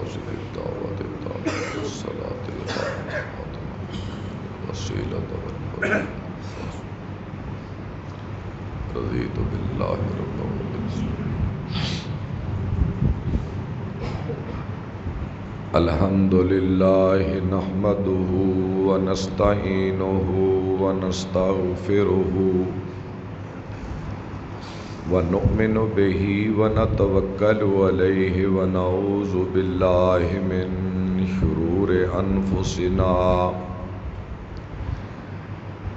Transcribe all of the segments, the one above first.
واجب الدعوة التامة والصلاة القائمة الوسيلة والفضيلة رضيت بالله ربا وبالإسلام الحمد لله نحمده ونستعينه ونستغفره ونؤمن به ونتوكل عليه ونعوذ بالله من شرور أنفسنا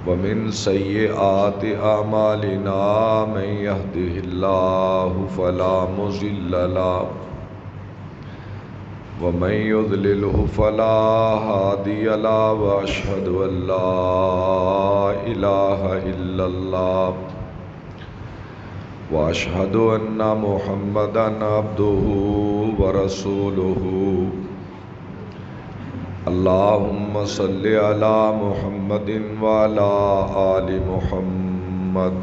ومن سيئات أعمالنا من يهده الله فلا مضل له ومن يضلله فلا هادي له وأشهد أن لا إله إلا الله وأشهد أن محمدًا عبده ورسوله اللهم صل على محمد وعلى آل محمد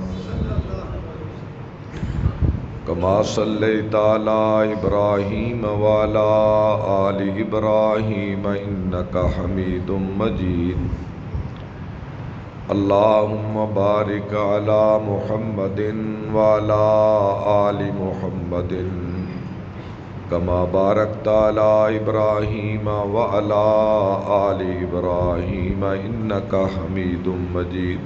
كما صليت على إبراهيم وعلى آل إبراهيم إنك حميد مجيد اللهم بارك على محمد وعلى آل محمد كما باركت على إبراهيم وعلى آل إبراهيم إنك حميد مجيد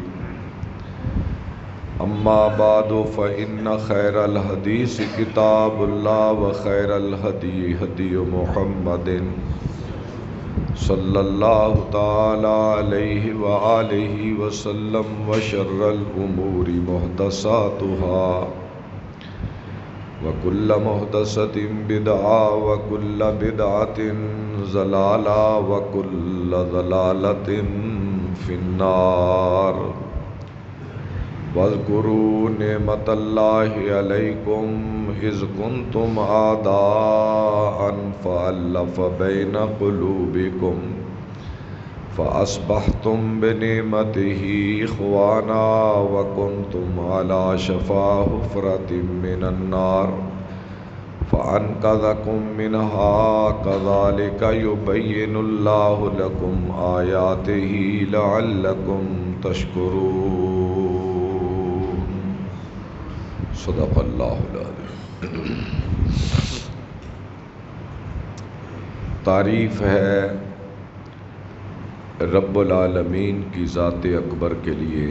أما بعد فإن خير الحديث كتاب الله وخير الهدي هدي محمد صلى الله تعالى عليه وآله وسلم وشر الأمور محدثاتها وكل محدثة بدعة وكل بدعة ضلالة وكل ضلالة في النار واذكروا نعمة الله عليكم إذ كنتم أعداء فألف بين قلوبكم فأصبحتم بنعمته إخوانا وكنتم على شفا حفرة من النار فأنقذكم منها كذلك يبين الله لكم آياته لعلكم تشكرون صدق اللہ العظیم۔ تعریف ہے رب العالمین کی ذات اکبر کے لیے،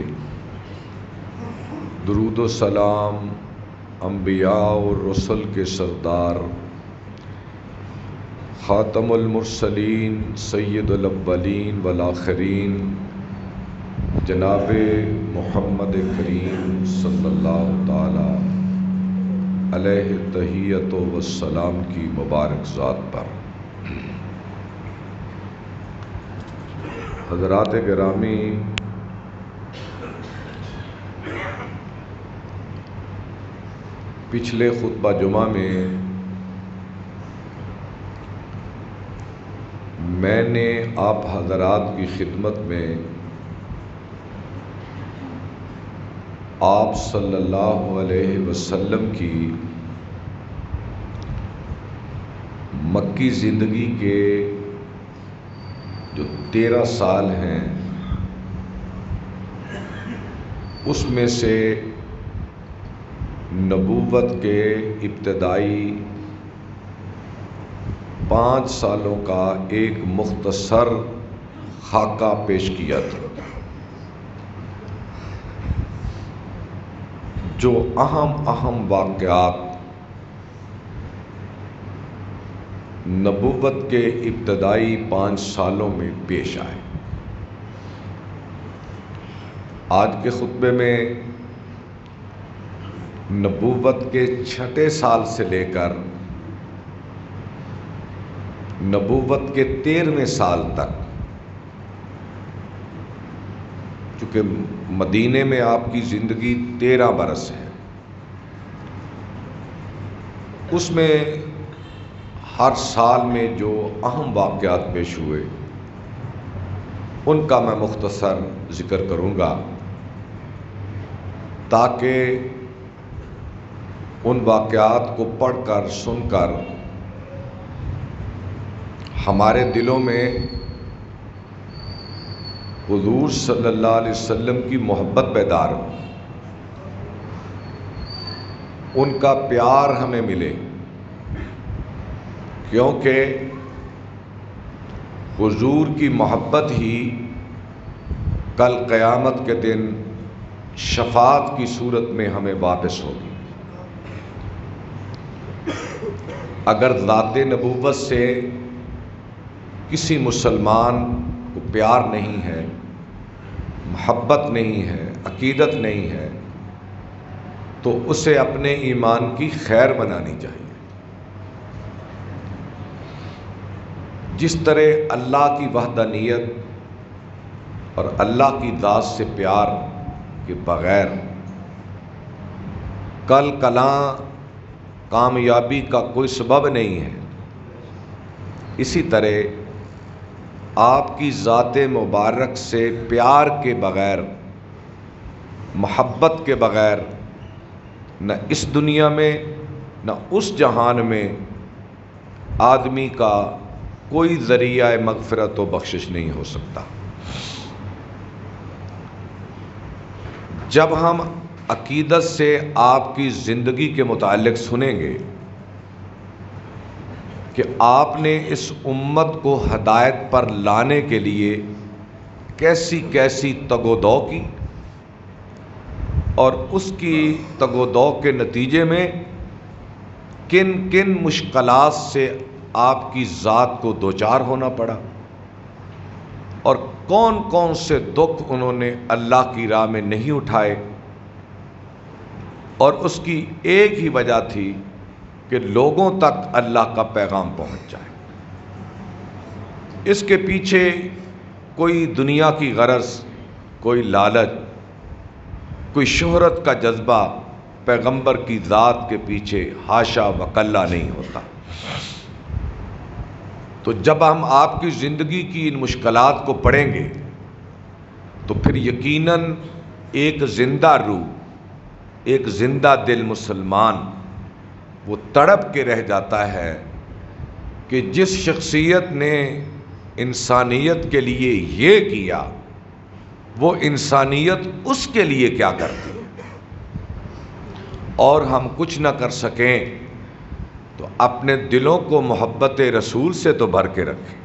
درود و سلام انبیاء اور رسل کے سردار خاتم المرسلین سید الاولین والآخرین جناب محمد کریم صلی اللہ تعالی علیہ تحیۃ والسلام کی مبارک ذات پر۔ حضرات گرامی، پچھلے خطبہ جمعہ میں نے آپ حضرات کی خدمت میں آپ صلی اللہ علیہ وسلم کی مکی زندگی کے جو 13 سال ہیں اس میں سے نبوت کے ابتدائی 5 سالوں کا ایک مختصر خاکہ پیش کیا تھا، جو اہم واقعات نبوت کے ابتدائی 5 سالوں میں پیش آئے۔ آج کے خطبے میں نبوت کے 6 سال سے لے کر نبوت کے 13ویں سال تک، چونکہ مدینے میں آپ کی زندگی 13 برس ہے، اس میں ہر سال میں جو اہم واقعات پیش ہوئے ان کا میں مختصر ذکر کروں گا، تاکہ ان واقعات کو پڑھ کر سن کر ہمارے دلوں میں حضور صلی اللہ علیہ وسلم کی محبت بیدار ہو، ان کا پیار ہمیں ملے، کیونکہ حضور کی محبت ہی کل قیامت کے دن شفاعت کی صورت میں ہمیں واپس ہوگی۔ اگر ذات نبوت سے کسی مسلمان کو پیار نہیں ہے، محبت نہیں ہے، عقیدت نہیں ہے، تو اسے اپنے ایمان کی خیر بنانی چاہیے۔ جس طرح اللہ کی وحدانیت اور اللہ کی ذات سے پیار کے بغیر کل کلاں کامیابی کا کوئی سبب نہیں ہے، اسی طرح آپ کی ذات مبارک سے پیار کے بغیر، محبت کے بغیر نہ اس دنیا میں نہ اس جہان میں آدمی کا کوئی ذریعہ مغفرت و بخشش نہیں ہو سکتا۔ جب ہم عقیدت سے آپ کی زندگی کے متعلق سنیں گے کہ آپ نے اس امت کو ہدایت پر لانے کے لیے کیسی کیسی تگ و دو کی، اور اس کی تگ و دو کے نتیجے میں کن کن مشکلات سے آپ کی ذات کو دوچار ہونا پڑا، اور کون کون سے دکھ انہوں نے اللہ کی راہ میں نہیں اٹھائے، اور اس کی ایک ہی وجہ تھی کہ لوگوں تک اللہ کا پیغام پہنچ جائے۔ اس کے پیچھے کوئی دنیا کی غرض، کوئی لالچ، کوئی شہرت کا جذبہ پیغمبر کی ذات کے پیچھے حاشا وکلا نہیں ہوتا۔ تو جب ہم آپ کی زندگی کی ان مشکلات کو پڑھیں گے تو پھر یقیناً ایک زندہ روح، ایک زندہ دل مسلمان وہ تڑپ کے رہ جاتا ہے کہ جس شخصیت نے انسانیت کے لیے یہ کیا، وہ انسانیت اس کے لیے کیا کرتی ہے۔ اور ہم کچھ نہ کر سکیں تو اپنے دلوں کو محبت رسول سے تو بھر کے رکھیں۔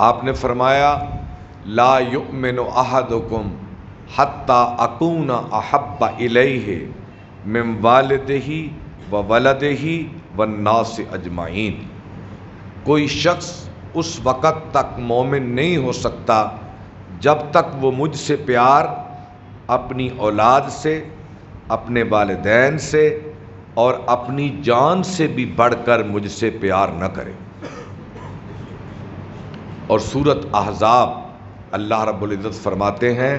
آپ نے فرمایا لا یؤمن احدکم حتی اکون احب الیہ من والدہ وولدہ والناس اجمعین، کوئی شخص اس وقت تک مومن نہیں ہو سکتا جب تک وہ مجھ سے پیار اپنی اولاد سے، اپنے والدین سے اور اپنی جان سے بھی بڑھ کر مجھ سے پیار نہ کرے۔ اور سورۃ احزاب اللہ رب العزت فرماتے ہیں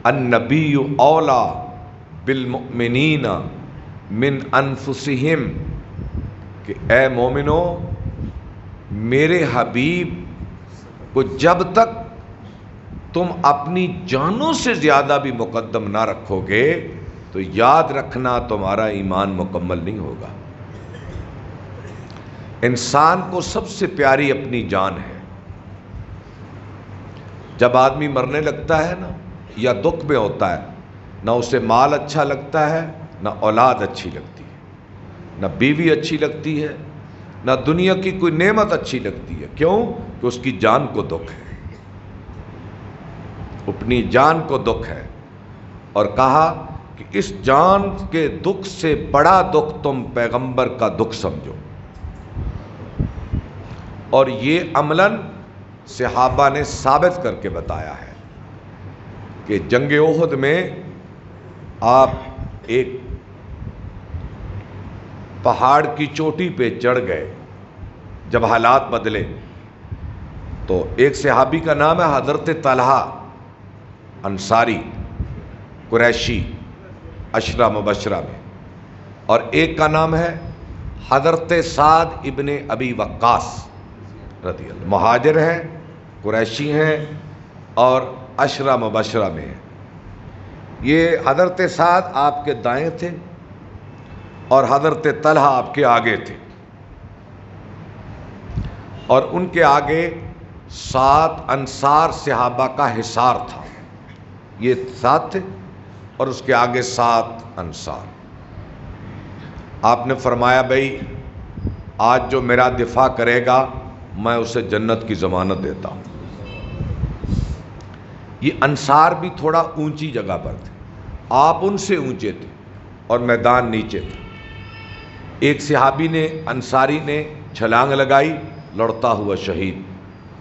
النبی اولیٰ بالمؤمنین من انفسہم، کہ اے مومنو، میرے حبیب کو جب تک تم اپنی جانوں سے زیادہ بھی مقدم نہ رکھو گے تو یاد رکھنا تمہارا ایمان مکمل نہیں ہوگا۔ انسان کو سب سے پیاری اپنی جان ہے۔ جب آدمی مرنے لگتا ہے نا، یا دکھ میں ہوتا ہے، نہ اسے مال اچھا لگتا ہے، نہ اولاد اچھی لگتی ہے، نہ بیوی اچھی لگتی ہے، نہ دنیا کی کوئی نعمت اچھی لگتی ہے۔ کیوں؟ کہ اس کی جان کو دکھ ہے، اپنی جان کو دکھ ہے۔ اور کہا کہ اس جان کے دکھ سے بڑا دکھ تم پیغمبر کا دکھ سمجھو۔ اور یہ عملاً صحابہ نے ثابت کر کے بتایا ہے کہ جنگ احد میں آپ ایک پہاڑ کی چوٹی پہ چڑھ گئے، جب حالات بدلے تو ایک صحابی کا نام ہے حضرت طلحہ انصاری قریشی، عشرہ مبشرہ میں، اور ایک کا نام ہے حضرت سعد ابن ابی وقاص رضی اللہ، مہاجر ہیں، قریشی ہیں اور عشرہ مبشرہ میں ہیں۔ یہ حضرت سعد آپ کے دائیں تھے اور حضرت طلحہ آپ کے آگے تھے، اور ان کے آگے 7 انصار صحابہ کا حصار تھا. یہ 7 تھے اور اس کے آگے 7 انصار. آپ نے فرمایا بھائی آج جو میرا دفاع کرے گا میں اسے جنت کی ضمانت دیتا ہوں. یہ انصار بھی تھوڑا اونچی جگہ پر تھے، آپ ان سے اونچے تھے اور میدان نیچے تھے. ایک صحابی نے انصاری نے چھلانگ لگائی، لڑتا ہوا شہید.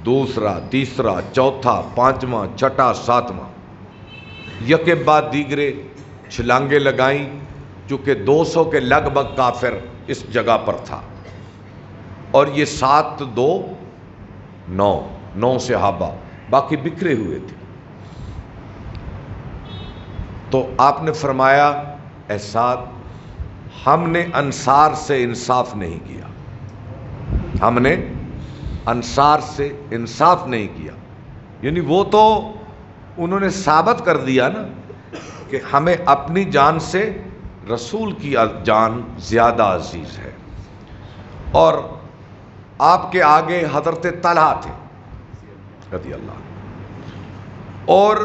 دوسرا، تیسرا، چوتھا، پانچواں، چھٹا، ساتواں، یکے بعد دیگرے چھلانگیں لگائیں. چونکہ 200 کے لگ بھگ کافر اس جگہ پر تھا، اور یہ 7 2 9 صحابہ باقی بکھرے ہوئے تھے. تو آپ نے فرمایا اے سعد، ہم نے انصار سے انصاف نہیں کیا، ہم نے انصار سے انصاف نہیں کیا. یعنی وہ تو انہوں نے ثابت کر دیا نا کہ ہمیں اپنی جان سے رسول کی جان زیادہ عزیز ہے. اور آپ کے آگے حضرت طلحہ تھے رضی اللہ عنہ، اور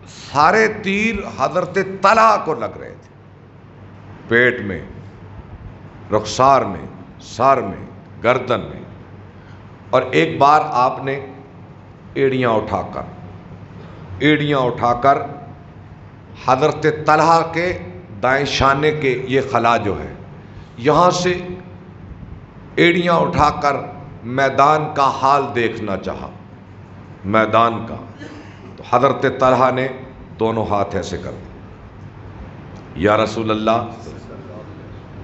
سارے تیر حضرت طلحہ کو لگ رہے تھے، پیٹ میں، رخسار میں، سر میں، گردن میں. اور ایک بار آپ نے ایڑیاں اٹھا کر حضرت طلحہ کے دائیں شانے کے یہ خلا جو ہے یہاں سے ایڑیاں اٹھا کر میدان کا حال دیکھنا چاہا، میدان کا. تو حضرت طلحہ نے دونوں ہاتھ ایسے کر دیے، یا رسول اللہ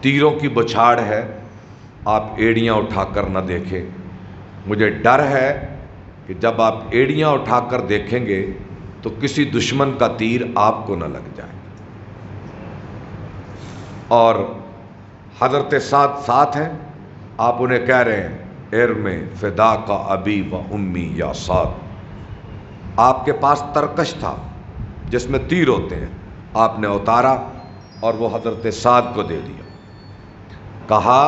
تیروں کی بچھاڑ ہے، آپ ایڑیاں اٹھا کر نہ دیکھیں. مجھے ڈر ہے کہ جب آپ ایڑیاں اٹھا کر دیکھیں گے تو کسی دشمن کا تیر آپ کو نہ لگ جائے. اور حضرت سعد ہیں، آپ انہیں کہہ رہے ہیں ارم فدا کا ابی و امی یا سعد. آپ کے پاس ترکش تھا جس میں تیر ہوتے ہیں، آپ نے اتارا اور وہ حضرت سعد کو دے دیا. کہا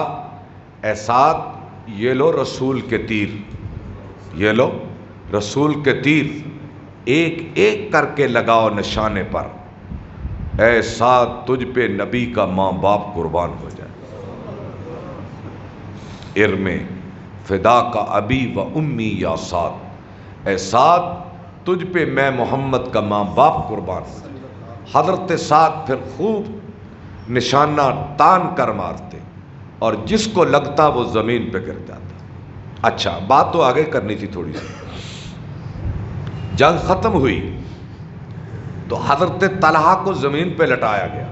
اے سعد یہ لو رسول کے تیر، یہ لو رسول کے تیر، ایک ایک کر کے لگاؤ نشانے پر. اے سعد تجھ پہ نبی کا ماں باپ قربان ہو جائے. ارم فدا کا ابی و امی یا سعد، اے سعد تجھ پہ میں محمد کا ماں باپ قربان ہو جائے. حضرت سعد پھر خوب نشانہ تان کر مارتے اور جس کو لگتا وہ زمین پہ گر جاتا. اچھا بات تو آگے کرنی تھی تھوڑی سی. جنگ ختم ہوئی تو حضرت طلحہ کو زمین پہ لٹایا گیا،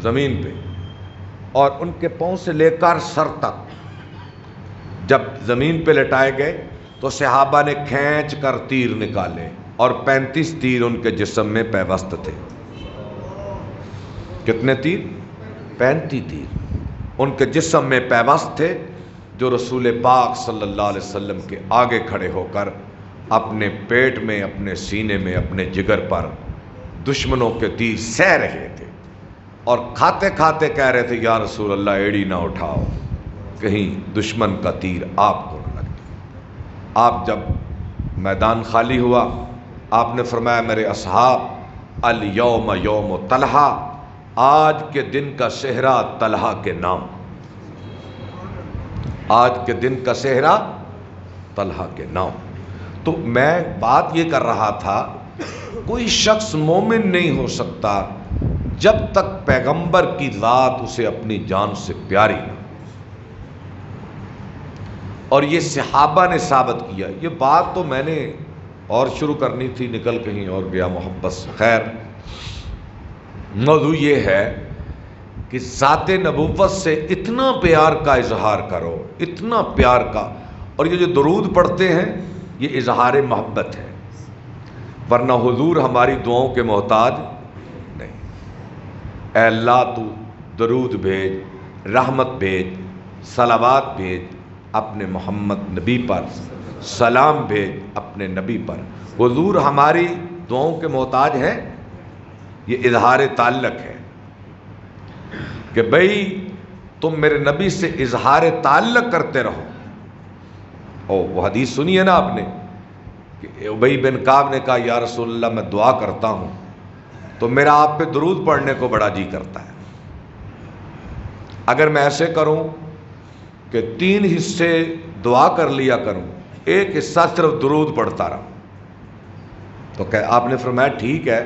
زمین پہ، اور ان کے پاؤں سے لے کر سر تک جب زمین پہ لٹائے گئے تو صحابہ نے کھینچ کر تیر نکالے، اور 35 تیر ان کے جسم میں پیوست تھے. کتنے تیر؟ 35 تیر ان کے جسم میں پیوست تھے، جو رسول پاک صلی اللہ علیہ وسلم کے آگے کھڑے ہو کر اپنے پیٹ میں، اپنے سینے میں، اپنے جگر پر دشمنوں کے تیر سہ رہے تھے، اور کھاتے کھاتے کہہ رہے تھے یا رسول اللہ ایڑی نہ اٹھاؤ کہیں دشمن کا تیر آپ کو نہ لگ جائے. آپ جب میدان خالی ہوا آپ نے فرمایا میرے اصحاب الیوم یوم طلحہ، آج کے دن کا صحرا طلحہ کے نام، آج کے دن کا صحرا طلحہ کے نام. تو میں بات یہ کر رہا تھا کوئی شخص مومن نہیں ہو سکتا جب تک پیغمبر کی ذات اسے اپنی جان سے پیاری نہ. اور یہ صحابہ نے ثابت کیا. یہ بات تو میں نے اور شروع کرنی تھی، نکل کہیں اور گیا محبت سے. خیر موضوع یہ ہے کہ ذات نبوت سے اتنا پیار کا اظہار کرو، اتنا پیار کا. اور یہ جو درود پڑھتے ہیں یہ اظہار محبت ہے، ورنہ حضور ہماری دعاؤں کے محتاج نہیں. اے اللہ تو درود بھیج، رحمت بھیج، صلوات بھیج اپنے محمد نبی پر، سلام بھیج اپنے نبی پر. حضور ہماری دعاؤں کے محتاج ہیں. یہ اظہار تعلق ہے کہ بھئی تم میرے نبی سے اظہار تعلق کرتے رہو. وہ حدیث سنی ہے نا آپ نے کہ ابی بن کعب نے کہا یا رسول اللہ میں دعا کرتا ہوں تو میرا آپ پہ درود پڑھنے کو بڑا جی کرتا ہے. اگر میں ایسے کروں کہ 3 حصے دعا کر لیا کروں، ایک حصہ صرف درود پڑھتا رہا، تو کہ آپ نے فرمایا ٹھیک ہے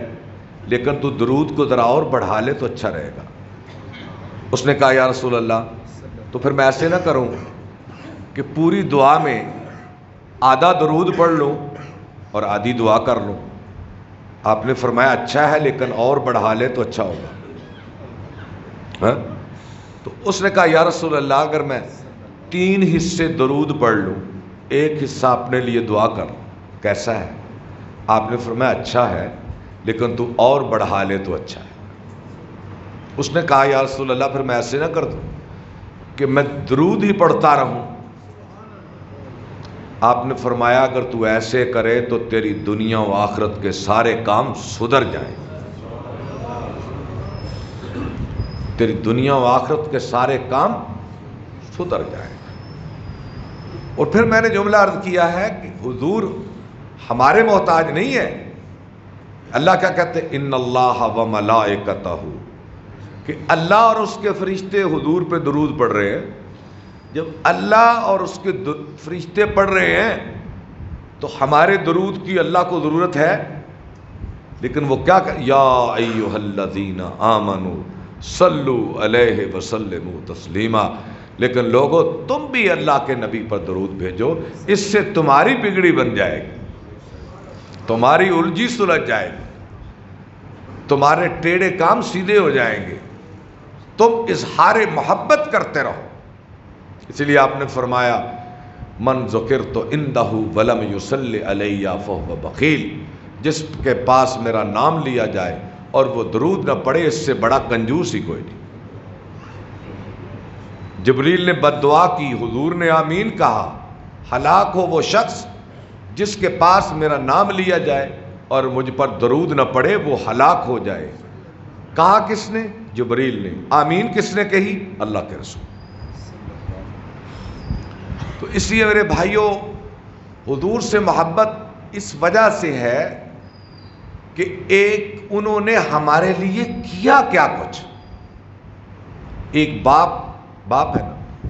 لیکن تو درود کو ذرا اور بڑھا لے تو اچھا رہے گا. اس نے کہا یا رسول اللہ تو پھر میں ایسے نہ کروں کہ پوری دعا میں آدھا درود پڑھ لوں اور آدھی دعا کر لوں. آپ نے فرمایا اچھا ہے لیکن اور بڑھا لے تو اچھا ہوگا. ہاں؟ تو اس نے کہا یا رسول اللہ اگر میں 3 حصے درود پڑھ لوں، ایک حصہ اپنے لیے دعا کر لوں، کیسا ہے؟ آپ نے فرمایا اچھا ہے لیکن تو اور بڑھا لے تو اچھا ہے. اس نے کہا یا رسول اللہ پھر میں ایسے نہ کر دوں کہ میں درود ہی پڑھتا رہوں. آپ نے فرمایا اگر تو ایسے کرے تو تیری دنیا و آخرت کے سارے کام سدھر جائیں. تیری دنیا و آخرت کے سارے کام سدھر جائیں. اور پھر میں نے جملہ عرض کیا ہے کہ حضور ہمارے محتاج نہیں ہے. اللہ کیا کہتے ہیں ان اللہ و ملائکتہ، کہ اللہ اور اس کے فرشتے حضور پہ درود پڑھ رہے ہیں. جب اللہ اور اس کے فرشتے پڑھ رہے ہیں تو ہمارے درود کی اللہ کو ضرورت ہے. لیکن وہ کیا کہ یا ایھا الذین آمنوا صلوا علیہ وسلموا تسلیما، لیکن لوگوں تم بھی اللہ کے نبی پر درود بھیجو، اس سے تمہاری بگڑی بن جائے گی، تمہاری الجھی سلجھ جائے گی، تمہارے ٹیڑھے کام سیدھے ہو جائیں گے. تم اظہار محبت کرتے رہو. اس لیے آپ نے فرمایا من ذکرت عندہ ولم یصلی علیہ فہو بخیل، جس کے پاس میرا نام لیا جائے اور وہ درود نہ پڑھے اس سے بڑا کنجوس ہی کوئی نہیں. جبریل نے بد دعا کی، حضور نے آمین کہا. ہلاک ہو وہ شخص جس کے پاس میرا نام لیا جائے اور مجھ پر درود نہ پڑھے، وہ ہلاک ہو جائے. کہا کس نے؟ جبریل نے. آمین کس نے کہی؟ اللہ کے رسول. تو اس لیے میرے بھائیوں حضور سے محبت اس وجہ سے ہے کہ ایک انہوں نے ہمارے لیے کیا کیا کچھ. ایک باپ ہے نا،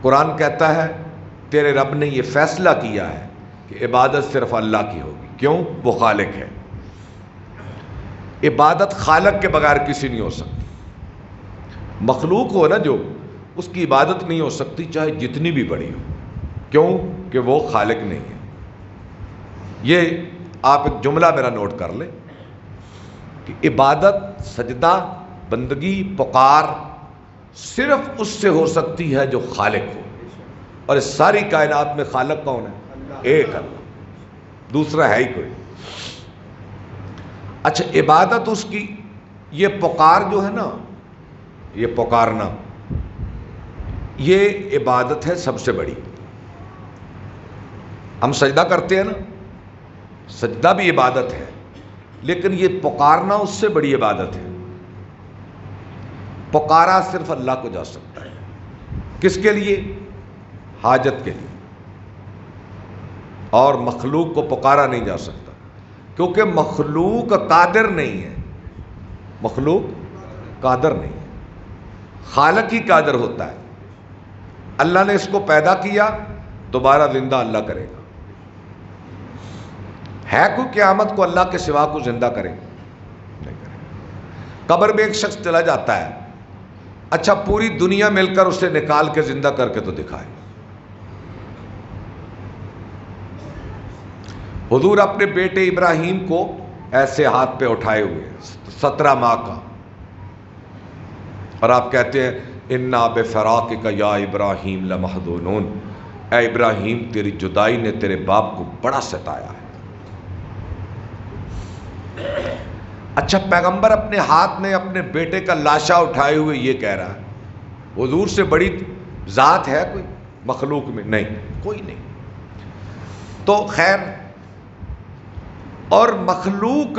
قرآن کہتا ہے تیرے رب نے یہ فیصلہ کیا ہے کہ عبادت صرف اللہ کی ہوگی. کیوں؟ وہ خالق ہے. عبادت خالق کے بغیر کسی نہیں ہو سکتی. مخلوق ہو نا جو، اس کی عبادت نہیں ہو سکتی چاہے جتنی بھی بڑی ہو. کیوں؟ کہ وہ خالق نہیں ہے. یہ آپ ایک جملہ میرا نوٹ کر لیں کہ عبادت، سجدہ، بندگی، پکار صرف اس سے ہو سکتی ہے جو خالق ہو. اور اس ساری کائنات میں خالق کون ہے؟ ایک اللہ، دوسرا ہے ہی کوئی. اچھا عبادت اس کی، یہ پکار جو ہے نا، یہ پکارنا، یہ عبادت ہے سب سے بڑی. ہم سجدہ کرتے ہیں نا، سجدہ بھی عبادت ہے، لیکن یہ پکارنا اس سے بڑی عبادت ہے. پکارا صرف اللہ کو جا سکتا ہے. کس کے لیے؟ حاجت کے لیے. اور مخلوق کو پکارا نہیں جا سکتا کیونکہ مخلوق قادر نہیں ہے. مخلوق قادر نہیں ہے، خالق ہی قادر ہوتا ہے. اللہ نے اس کو پیدا کیا، دوبارہ زندہ اللہ کرے گا. ہے کوئی قیامت کو اللہ کے سوا کو زندہ کرے؟ نہیں کرے. قبر میں ایک شخص چلا جاتا ہے، اچھا پوری دنیا مل کر اسے نکال کے زندہ کر کے تو دکھائے. حضور اپنے بیٹے ابراہیم کو ایسے ہاتھ پہ اٹھائے ہوئے 17 ماہ کا، اور آپ کہتے ہیں انا بفراقک یا ابراہیم لمحزونون، اے ابراہیم تیری جدائی نے تیرے باپ کو بڑا ستایا ہے. اچھا پیغمبر اپنے ہاتھ میں اپنے بیٹے کا لاشا اٹھائے ہوئے یہ کہہ رہا ہے. حضور سے بڑی ذات ہے کوئی مخلوق میں؟ نہیں، کوئی نہیں. تو خیر، اور مخلوق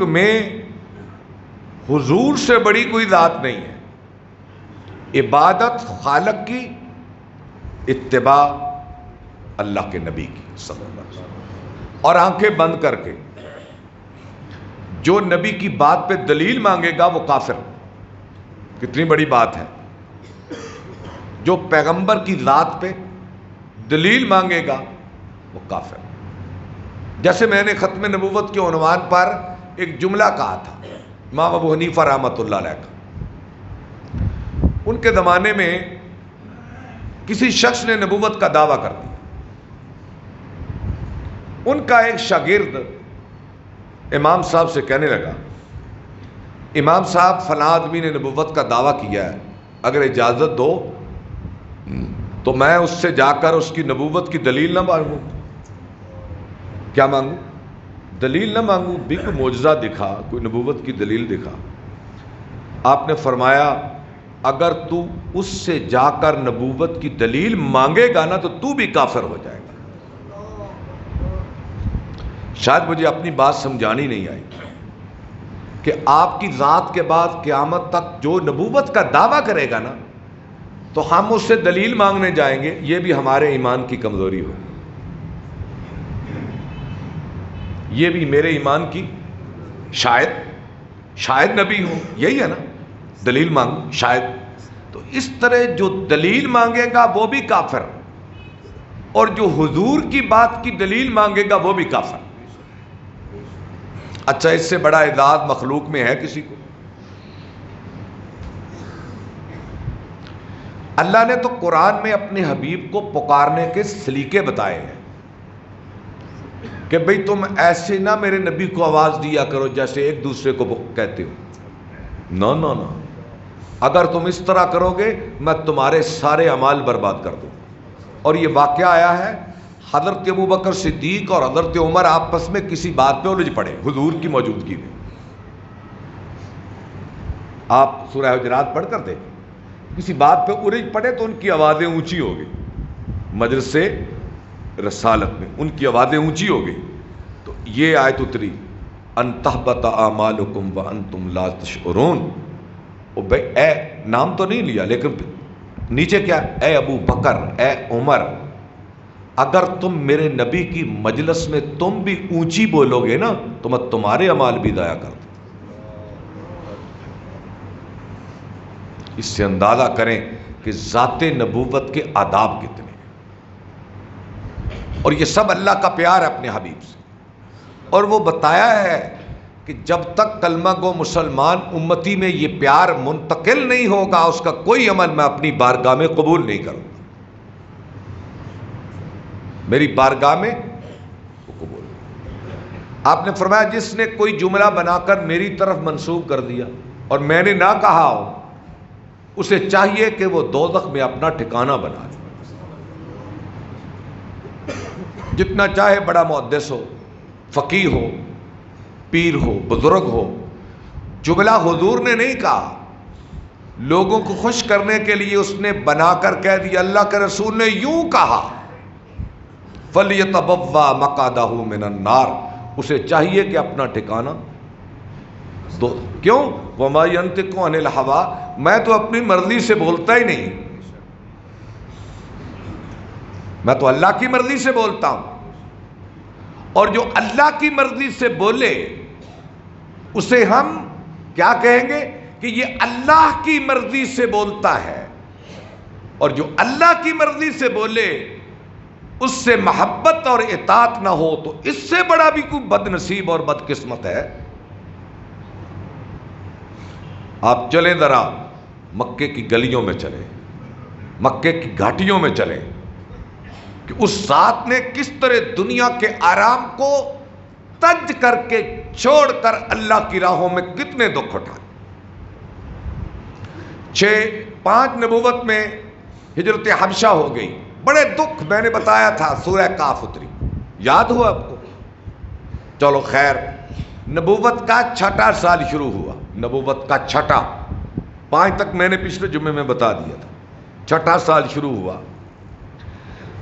میں حضور سے بڑی کوئی ذات نہیں ہے. عبادت خالق کی، اتباع اللہ کے نبی کی صلی اللہ علیہ وسلم. اور آنکھیں بند کر کے جو نبی کی بات پہ دلیل مانگے گا وہ کافر. کتنی بڑی بات ہے. جو پیغمبر کی ذات پہ دلیل مانگے گا وہ کافر. جیسے میں نے ختم نبوت کے عنوان پر ایک جملہ کہا تھا امام ابو حنیفہ رحمۃ اللہ علیہ کا. ان کے زمانے میں کسی شخص نے نبوت کا دعویٰ کر دیا. ان کا ایک شاگرد امام صاحب سے کہنے لگا، امام صاحب فلاں آدمی نے نبوت کا دعویٰ کیا ہے، اگر اجازت دو تو میں اس سے جا کر اس کی نبوت کی دلیل نہ مانگوں. کیا مانگوں؟ دلیل نہ مانگوں، بھی کوئی معجزہ دکھا، کوئی نبوت کی دلیل دکھا. آپ نے فرمایا اگر تو اس سے جا کر نبوت کی دلیل مانگے گا نا تو بھی کافر ہو جائے گا. شاید مجھے اپنی بات سمجھانی نہیں آئی کہ آپ کی ذات کے بعد قیامت تک جو نبوت کا دعویٰ کرے گا نا تو ہم اس سے دلیل مانگنے جائیں گے، یہ بھی ہمارے ایمان کی کمزوری ہو. یہ بھی میرے ایمان کی شاید نبی ہو، یہی ہے نا دلیل مانگ شاید. تو اس طرح جو دلیل مانگے گا وہ بھی کافر، اور جو حضور کی بات کی دلیل مانگے گا وہ بھی کافر. اچھا اس سے بڑا اعزاز مخلوق میں ہے کسی کو؟ اللہ نے تو قرآن میں اپنے حبیب کو پکارنے کے سلیقے بتائے ہیں کہ بھئی تم ایسے نہ میرے نبی کو آواز دیا کرو جیسے ایک دوسرے کو کہتے ہو. نو نو نو، اگر تم اس طرح کرو گے میں تمہارے سارے اعمال برباد کر دوں. اور یہ واقعہ آیا ہے حضرت ابوبکر صدیق اور حضرت عمر آپس میں کسی بات پہ الجھ پڑے حضور کی موجودگی میں. آپ سورہ حجرات پڑھ کر دیکھیں، کسی بات پہ الجھ پڑے تو ان کی آوازیں اونچی ہو گئی. مجلس رسالت میں ان کی آوازیں اونچی ہو گئی تو یہ آیت اتری ان تحبط اعمالکم وانتم لا تشعرون. بھائی اے نام تو نہیں لیا لیکن نیچے کیا، اے ابو بکر، اے عمر، اگر تم میرے نبی کی مجلس میں تم بھی اونچی بولو گے نا تو میں تمہارے اعمال بھی ضائع کر دوں. اس سے اندازہ کریں کہ ذات نبوت کے آداب کتنے ہیں. اور یہ سب اللہ کا پیار ہے اپنے حبیب سے. اور وہ بتایا ہے کہ جب تک کلمہ گو مسلمان امتی میں یہ پیار منتقل نہیں ہوگا اس کا کوئی عمل میں اپنی بارگاہ میں قبول نہیں کروں گا. میری بارگاہ میں وہ قبول. آپ نے فرمایا جس نے کوئی جملہ بنا کر میری طرف منسوب کر دیا اور میں نے نہ کہا ہو اسے چاہیے کہ وہ دوزخ میں اپنا ٹھکانہ بنا لے. جتنا چاہے بڑا محدث ہو، فقیہ ہو، پیر ہو، بزرگ ہو، جملہ حضور نے نہیں کہا، لوگوں کو خوش کرنے کے لیے اس نے بنا کر کہہ دیا. اللہ کے رسول نے یوں کہا فَلْيَتَبَوَّأْ مَقْعَدَهُ مِنَ النَّارِ، اسے چاہیے کہ اپنا ٹھکانہ دو. کیوں؟ وَمَا يَنْطِقُ عَنِ الْهَوَىٰ، میں تو اپنی مرضی سے بولتا ہی نہیں، میں تو اللہ کی مرضی سے بولتا ہوں. اور جو اللہ کی مرضی سے بولے اسے ہم کیا کہیں گے کہ یہ اللہ کی مرضی سے بولتا ہے. اور جو اللہ کی مرضی سے بولے اس سے محبت اور اطاعت نہ ہو تو اس سے بڑا بھی کوئی بد نصیب اور بد قسمت ہے. آپ چلیں ذرا مکے کی گلیوں میں چلیں، مکے کی گھاٹیوں میں چلیں کہ اس ذات نے کس طرح دنیا کے آرام کو تج کر کے چھوڑ کر اللہ کی راہوں میں کتنے دکھ اٹھائے. 5 نبوت میں ہجرت حبشہ ہو گئی، بڑے دکھ میں نے بتایا تھا، سورہ کاف اتری، یاد ہوا آپ کو؟ چلو خیر، نبوت کا 6واں سال شروع ہوا، نبوت کا 6واں، 5 تک میں نے پچھلے جمعے میں بتا دیا تھا. 6واں سال شروع ہوا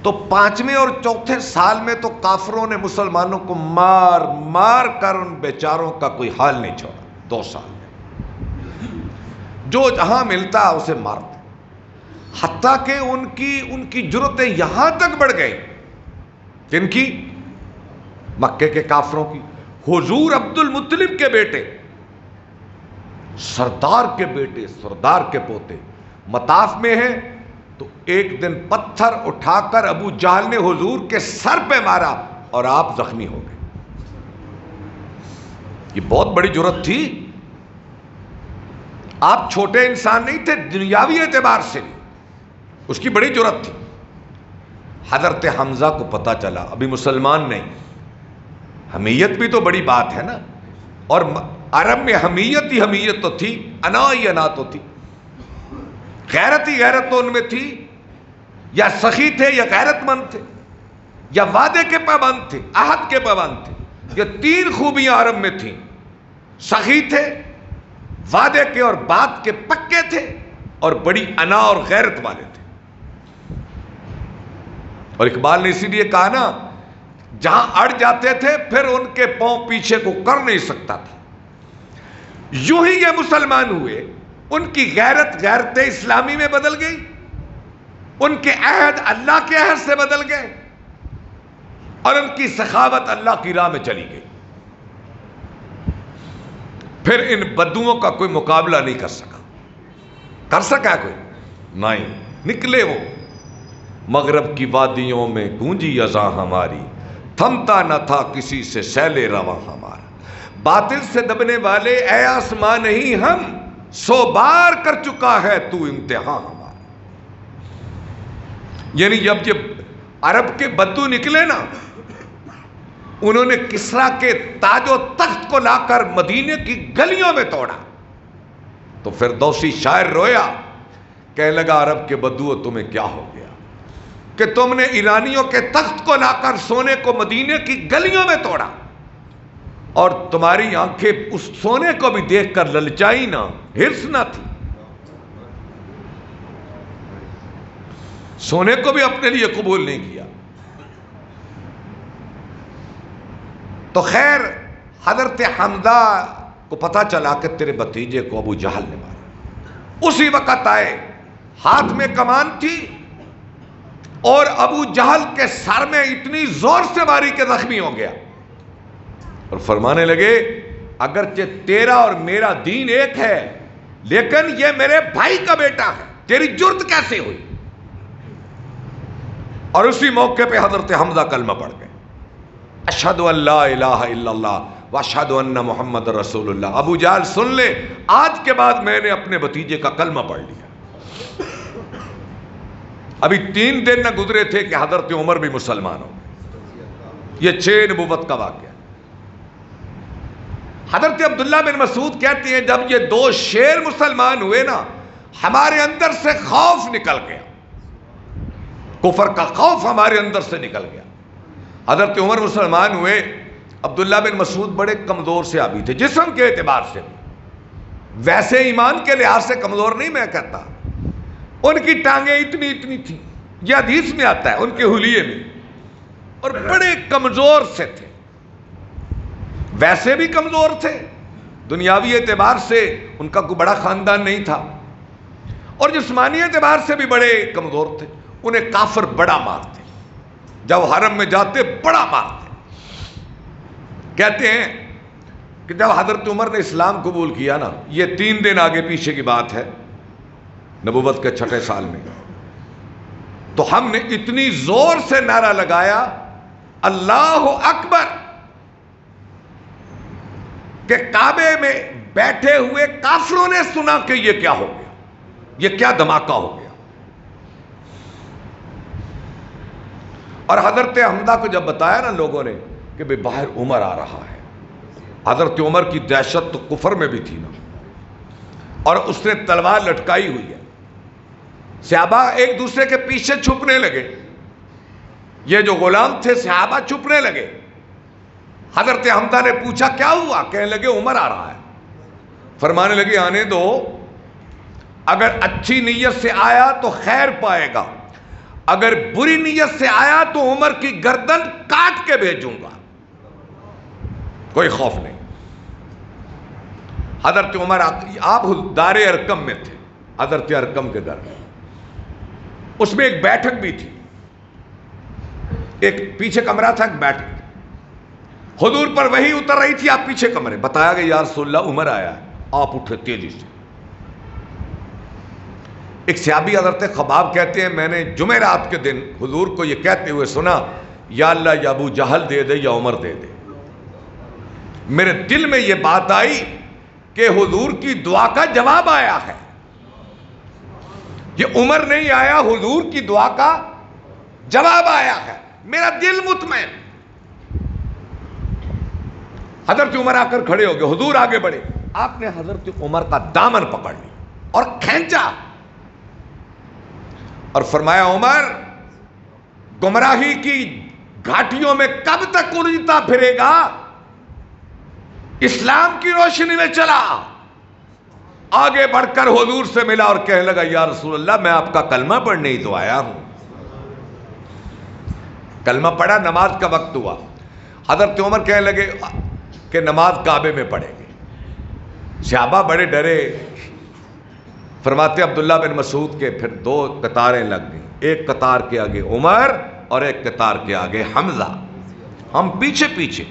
تو 5ویں اور 4تھے سال میں تو کافروں نے مسلمانوں کو مار مار کر ان بیچاروں کا کوئی حال نہیں چھوڑا. 2 سال میں جو جہاں ملتا اسے مارتے، حتیٰ کہ ان کی جرتیں یہاں تک بڑھ گئی، کن کی؟ مکے کے کافروں کی۔ حضور عبد المطلب کے بیٹے، سردار کے بیٹے، سردار کے پوتے مطاف میں ہیں، تو ایک دن پتھر اٹھا کر ابو جہل نے حضور کے سر پہ مارا اور آپ زخمی ہو گئے۔ یہ بہت بڑی جرت تھی، آپ چھوٹے انسان نہیں تھے دنیاوی اعتبار سے، اس کی بڑی جرت تھی۔ حضرت حمزہ کو پتا چلا، ابھی مسلمان نہیں، حمیت بھی تو بڑی بات ہے نا، اور عرب میں حمیت ہی حمیت تو تھی، انا ہی انا تو تھی، غیرت ہی غیرت تو ان میں تھی، یا سخی تھے یا غیرت مند تھے یا وعدے کے پابند تھے، عہد کے پابند تھے۔ یہ تین خوبیاں عرب میں تھیں، سخی تھے، وعدے کے اور بات کے پکے تھے، اور بڑی انا اور غیرت والے تھے۔ اور اقبال نے اسی لیے کہا نا، جہاں اڑ جاتے تھے پھر ان کے پاؤں پیچھے کو کر نہیں سکتا تھا۔ یوں ہی یہ مسلمان ہوئے، ان کی غیرت اسلامی میں بدل گئی، ان کے عہد اللہ کے عہد سے بدل گئے، اور ان کی سخاوت اللہ کی راہ میں چلی گئی۔ پھر ان بدوؤں کا کوئی مقابلہ نہیں کر سکا۔ کر سکا کوئی؟ نہیں۔ نکلے وہ مغرب کی وادیوں میں، گونجی اذاں ہماری، تھمتا نہ تھا کسی سے سیل رواں ہمارا، باطل سے دبنے والے اے آسمان نہیں ہم، 100 بار کر چکا ہے تو امتحان ہمارا۔ یعنی جب عرب کے بدو نکلے نا، انہوں نے کسرا کے تاج و تخت کو لا کر مدینے کی گلیوں میں توڑا، تو فردوسی شاعر رویا، کہنے لگا عرب کے بدو تمہیں کیا ہو گیا کہ تم نے ایرانیوں کے تخت کو لا کر سونے کو مدینے کی گلیوں میں توڑا، اور تمہاری آنکھیں اس سونے کو بھی دیکھ کر للچائی نہ، ہرس نہ تھی، سونے کو بھی اپنے لیے قبول نہیں کیا۔ تو خیر حضرت حمزہ کو پتا چلا کہ تیرے بھتیجے کو ابو جہل نے مارا، اسی وقت آئے، ہاتھ میں کمان تھی، اور ابو جہل کے سر میں اتنی زور سے ماری کہ زخمی ہو گیا، اور فرمانے لگے اگرچہ تیرا اور میرا دین ایک ہے، لیکن یہ میرے بھائی کا بیٹا ہے، تیری جرت کیسے ہوئی؟ اور اسی موقع پہ حضرت حمزہ کلمہ پڑھ گئے، اشہد ان لا الہ الا اللہ واشہد ان محمد رسول اللہ۔ ابو جہل سن لے، آج کے بعد میں نے اپنے بھتیجے کا کلمہ پڑھ لیا۔ ابھی 3 دن نہ گزرے تھے کہ حضرت عمر بھی مسلمان ہو گئے۔ یہ 6 نبوت کا واقعہ۔ حضرت عبداللہ بن مسعود کہتے ہیں جب یہ 2 شیر مسلمان ہوئے نا، ہمارے اندر سے خوف نکل گیا، کفر کا خوف ہمارے اندر سے نکل گیا۔ حضرت عمر مسلمان ہوئے، عبداللہ بن مسعود بڑے کمزور سے آبی تھے، جسم کے اعتبار سے، ویسے ایمان کے لحاظ سے کمزور نہیں میں کہتا، ان کی ٹانگیں اتنی تھی، یہ حدیث میں آتا ہے، ان کے حلیے میں، اور بڑے کمزور سے تھے، ویسے بھی کمزور تھے، دنیاوی اعتبار سے ان کا کوئی بڑا خاندان نہیں تھا، اور جسمانی اعتبار سے بھی بڑے کمزور تھے۔ انہیں کافر بڑا مارتے، جب حرم میں جاتے بڑا مارتے۔ کہتے ہیں کہ جب حضرت عمر نے اسلام قبول کیا نا، یہ 3 دن آگے پیچھے کی بات ہے، نبوت کے 6 سال میں، تو ہم نے اتنی زور سے نعرہ لگایا اللہ اکبر کہ کعبے میں بیٹھے ہوئے کافروں نے سنا کہ یہ کیا ہو گیا، یہ کیا دھماکہ ہو گیا۔ اور حضرت حمزہ کو جب بتایا نا لوگوں نے کہ بھئی باہر عمر آ رہا ہے، حضرت عمر کی دہشت تو کفر میں بھی تھی نا، اور اس نے تلوار لٹکائی ہوئی ہے، صحابہ ایک دوسرے کے پیچھے چھپنے لگے، یہ جو غلام تھے صحابہ چھپنے لگے۔ حضرت حمزہ نے پوچھا کیا ہوا؟ کہنے لگے عمر آ رہا ہے۔ فرمانے لگے آنے دو، اگر اچھی نیت سے آیا تو خیر پائے گا، اگر بری نیت سے آیا تو عمر کی گردن کاٹ کے بھیجوں گا، کوئی خوف نہیں۔ حضرت عمر آپ دار ارقم میں تھے، حضرت ارقم کے گھر میں، اس میں ایک بیٹھک بھی تھی، ایک پیچھے کمرہ تھا، ایک بیٹھک، حضور پر وحی اتر رہی تھی، آپ پیچھے کمرے، بتایا گیا یا رسول اللہ عمر آیا ہے، آپ اٹھے تیزی سے۔ ایک صحابی حضرت خباب کہتے ہیں میں نے جمعرات کے دن حضور کو یہ کہتے ہوئے سنا، یا اللہ یا ابو جہل دے دے یا عمر دے دے۔ میرے دل میں یہ بات آئی کہ حضور کی دعا کا جواب آیا ہے، یہ عمر نہیں آیا، حضور کی دعا کا جواب آیا ہے، میرا دل مطمئن۔ حضرت عمر آ کر کھڑے ہو گئے، حضور آگے بڑھے، آپ نے حضرت عمر کا دامن پکڑ لیا اور کھینچا اور فرمایا عمر گمراہی کی گھاٹیوں میں کب تک الجھتا پھرے گا، اسلام کی روشنی میں چلا۔ آگے بڑھ کر حضور سے ملا اور کہنے لگا یا رسول اللہ میں آپ کا کلمہ پڑھنے ہی تو آیا ہوں۔ کلمہ پڑھا، نماز کا وقت ہوا، حضرت عمر کہنے لگے کہ نماز کعبے میں پڑھیں گے۔ صحابہ بڑے ڈرے، فرماتے عبداللہ بن مسعود کے پھر دو قطاریں لگ گئیں، ایک قطار کے آگے عمر اور ایک قطار کے آگے حمزہ، ہم پیچھے پیچھے۔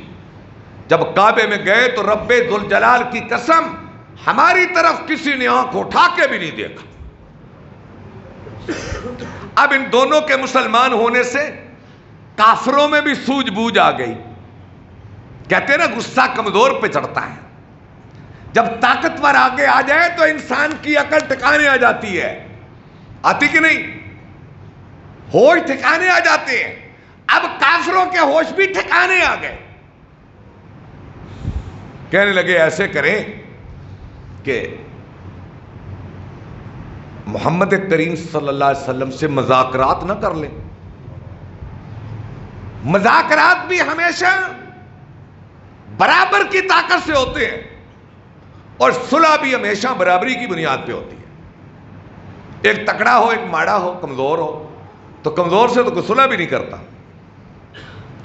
جب کعبے میں گئے تو رب ذوالجلال کی قسم ہماری طرف کسی نے آنکھ اٹھا کے بھی نہیں دیکھا۔ اب ان دونوں کے مسلمان ہونے سے کافروں میں بھی سوجھ بوجھ آ گئی۔ کہتے ہیں نا غصہ کمزور پہ چڑھتا ہے، جب طاقتور آگے آ جائے تو انسان کی عقل ٹھکانے آ جاتی ہے، آتی کہ نہیں؟ ہوش ٹھکانے آ جاتے ہیں۔ اب کافروں کے ہوش بھی ٹھکانے آ گئے، کہنے لگے ایسے کریں کہ محمد کریم صلی اللہ علیہ وسلم سے مذاکرات نہ کر لیں۔ مذاکرات بھی ہمیشہ برابر کی طاقت سے ہوتے ہیں اور صلح بھی ہمیشہ برابری کی بنیاد پہ ہوتی ہے۔ ایک تکڑا ہو، ایک ماڑا ہو، کمزور ہو، تو کمزور سے تو کوئی صلح بھی نہیں کرتا۔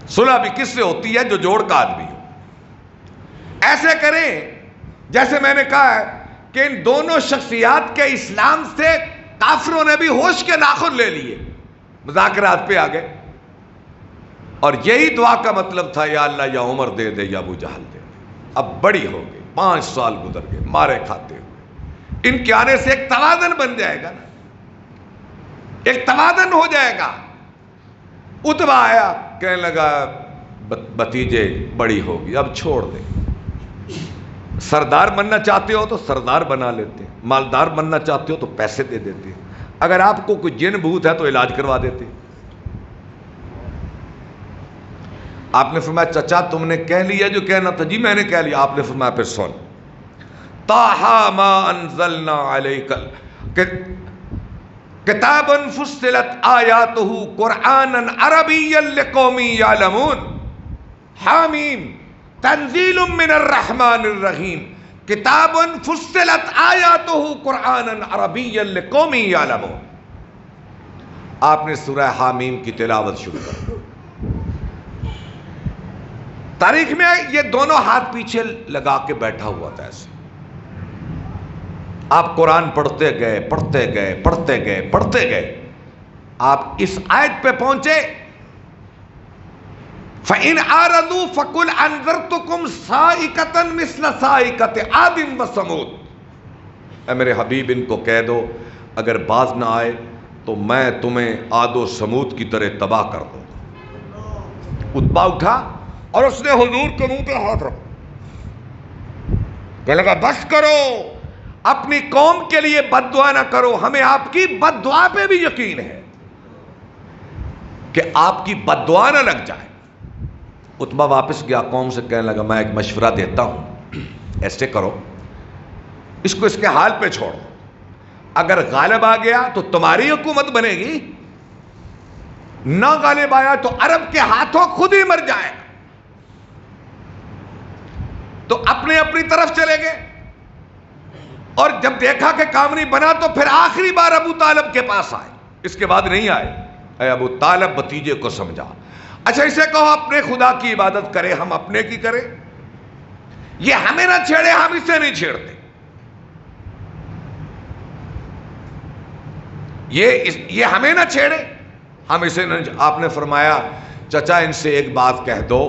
صلح بھی کس سے ہوتی ہے؟ جو جوڑ کا آدمی ہو۔ ایسے کریں جیسے میں نے کہا ہے کہ ان دونوں شخصیات کے اسلام سے کافروں نے بھی ہوش کے ناخن لے لیے، مذاکرات پہ آ گئے، اور یہی دعا کا مطلب تھا یا اللہ یا عمر دے دے یا ابو جہل دے دے۔ اب بڑی ہو گئی، 5 سال گزر گئے مارے کھاتے ہوئے، ان کے آنے سے ایک توازن بن جائے گا نا، ایک توازن ہو جائے گا۔ اتبا آیا، کہنے لگا بھتیجے بڑی ہوگی اب چھوڑ دے، سردار بننا چاہتے ہو تو سردار بنا لیتے ہیں، مالدار بننا چاہتے ہو تو پیسے دے دیتے ہیں، اگر آپ کو کوئی جن بھوت ہے تو علاج کروا دیتے۔ آپ نے فرمایا چچا تم نے کہہ لیا جو کہنا تھا؟ جی میں نے کہہ لیا۔ آپ نے فرمایا پھر سن، طٰہٰ ما انزلنا علیک کتابا فصلت آیاتہ قرآنا عربیا لقوم یعلمون، حامیم تنزیل من الرحمن الرحیم، کتاب فصلت آیاتہ قرآنا عربیا لقوم یعلمون۔ آپ نے سورہ حامیم کی تلاوت شروع کر۔ تاریخ میں یہ دونوں ہاتھ پیچھے لگا کے بیٹھا ہوا تھا ایسے، آپ قرآن پڑھتے گئے پڑھتے گئے پڑھتے گئے پڑھتے گئے، آپ اس آیت پہ پہنچے فَإِنْ عَارَضُوا فَقُلْ أَنذَرْتُكُمْ صَاعِقَةً مِثْلَ صَاعِقَةِ عَادٍ وَثَمُودَ۔ اے میرے حبیب ان کو کہہ دو اگر باز نہ آئے تو میں تمہیں عاد و سمود کی طرح تباہ کر دوں گا۔ اتبا اٹھا اور اس نے حضور کے منہ پہ ہاتھ رکھا، کہنے لگا بس کرو، اپنی قوم کے لیے بد دعا نہ کرو، ہمیں آپ کی بد دعا پہ بھی یقین ہے کہ آپ کی بد دعا نہ لگ جائے۔ اتبا واپس گیا قوم سے، کہنے لگا میں ایک مشورہ دیتا ہوں، ایسے کرو اس کو اس کے حال پہ چھوڑو، اگر غالب آ گیا تو تمہاری حکومت بنے گی، نہ غالب آیا تو عرب کے ہاتھوں خود ہی مر جائے۔ تو اپنے اپنی طرف چلے گئے، اور جب دیکھا کہ کام نہیں بنا تو پھر آخری بار ابو طالب کے پاس آئے، اس کے بعد نہیں آئے۔ اے ابو طالب بھتیجے کو سمجھا، اچھا اسے کہو اپنے خدا کی عبادت کرے، ہم اپنے کی کریں، یہ ہمیں نہ چھیڑے ہم اسے نہیں چھیڑتے۔ یہ ہمیں نہ چھیڑے، ہم اسے نہ. آپ نے فرمایا چچا ان سے ایک بات کہہ دو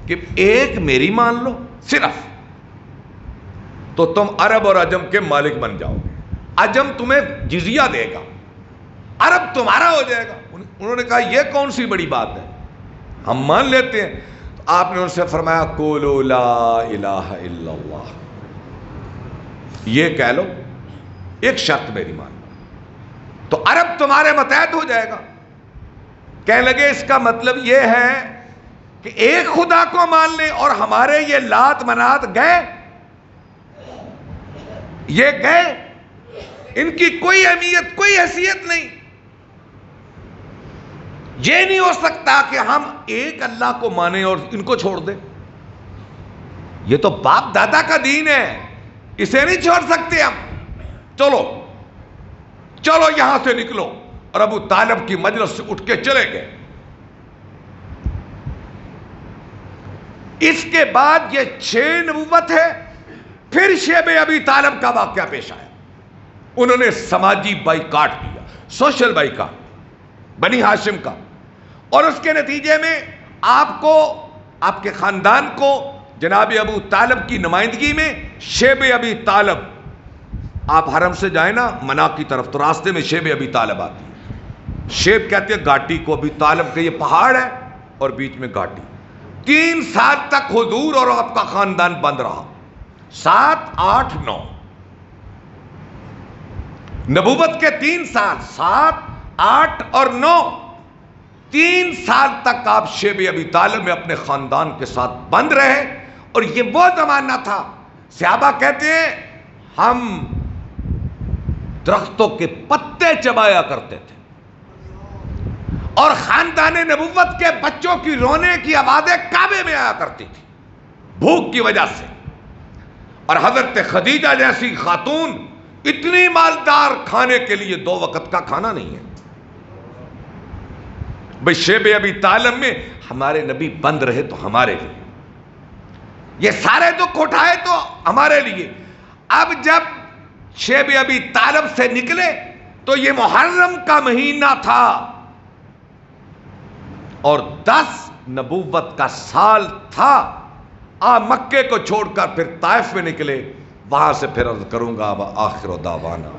کہ ایک میری مان لو صرف، تو تم عرب اور عجم کے مالک بن جاؤ گے. عجم تمہیں جزیہ دے گا، عرب تمہارا ہو جائے گا. انہوں نے کہا یہ کون سی بڑی بات ہے، ہم مان لیتے ہیں. تو آپ نے ان سے فرمایا قولوا لا الہ الا اللہ، یہ کہہ لو، ایک شرط میری مان لو، تو عرب تمہارے متحد ہو جائے گا. کہنے لگے اس کا مطلب یہ ہے کہ ایک خدا کو مان لیں، اور ہمارے یہ لات منات گئے، یہ گئے، ان کی کوئی اہمیت کوئی حیثیت نہیں. یہ نہیں ہو سکتا کہ ہم ایک اللہ کو مانیں اور ان کو چھوڑ دیں. یہ تو باپ دادا کا دین ہے، اسے نہیں چھوڑ سکتے ہم. چلو چلو یہاں سے نکلو. اور ابو طالب کی مجلس سے اٹھ کے چلے گئے. اس کے بعد یہ 6 نبوت ہے. پھر شیب ابی طالب کا واقعہ پیش آیا. انہوں نے سماجی بائیکاٹ کیا، سوشل بائیکاٹ بنی ہاشم کا، اور اس کے نتیجے میں آپ کو، آپ کے خاندان کو جناب ابو طالب کی نمائندگی میں شیب ابی طالب، آپ حرم سے جائیں نا منا کی طرف تو راستے میں شیب ابی طالب آتی ہے. شیب کہتے ہیں گھاٹی کو، ابی طالب کا یہ پہاڑ ہے اور بیچ میں گھاٹی. 3 سال تک حضور اور آپ کا خاندان بند رہا. 7 8 9 نبوت کے 3 سال، 7 8 اور 9، 3 سال تک آپ شیب ابی طالب میں اپنے خاندان کے ساتھ بند رہے. اور یہ وہ زمانہ تھا، صحابہ کہتے ہیں ہم درختوں کے پتے چبایا کرتے تھے، اور خاندان نبوت کے بچوں کی رونے کی آوازیں کعبے میں آیا کرتی تھی بھوک کی وجہ سے. اور حضرت خدیجہ جیسی خاتون اتنی مالدار، کھانے کے لیے 2 وقت کا کھانا نہیں ہے. بھئی شیب ابی طالب میں ہمارے نبی بند رہے تو ہمارے لیے، یہ سارے دکھ اٹھائے تو ہمارے لیے. اب جب شیب ابی طالب سے نکلے تو یہ محرم کا مہینہ تھا اور 10 نبوت کا سال تھا. مکے کو چھوڑ کر پھر طائف میں نکلے. وہاں سے پھر عرض کروں گا آخر دعوانا